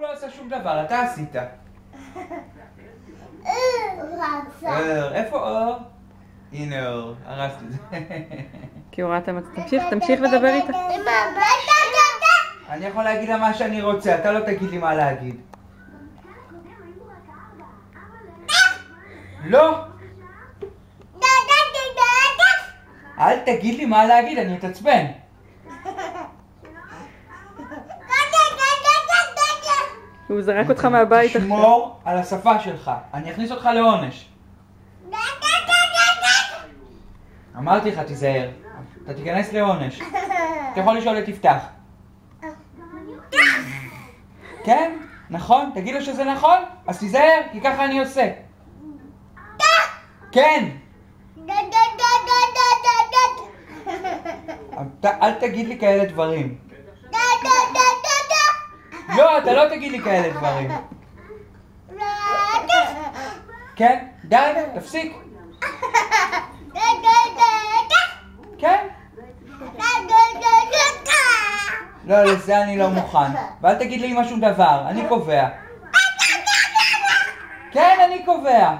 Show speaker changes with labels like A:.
A: הוא לא עושה שום דבר, אתה עשית. איפה אור? הנה אור, הרסתי את זה.
B: כי הוא ראה את תמשיך לדבר איתה.
A: אני יכול להגיד לה מה שאני רוצה, אתה לא תגיד לי מה להגיד. לא! אל תגיד לי מה להגיד, אני אתעצבן.
B: הוא זרק אותך מהבית עכשיו.
A: שמור על השפה שלך, אני אכניס אותך לעונש. אמרתי לך, תיזהר. אתה תיכנס לעונש. אתה יכול לשאול את יפתח. כן? נכון? תגיד לו שזה נכון? אז תיזהר, כי ככה אני עושה. כן! אל תגיד לי כאלה דברים. לא, אתה לא תגיד לי כאלה דברים. כן? די, תפסיק. כן? לא, לזה אני לא מוכן. ואל תגיד לי אמא שום דבר, אני קובע. כן, אני קובע.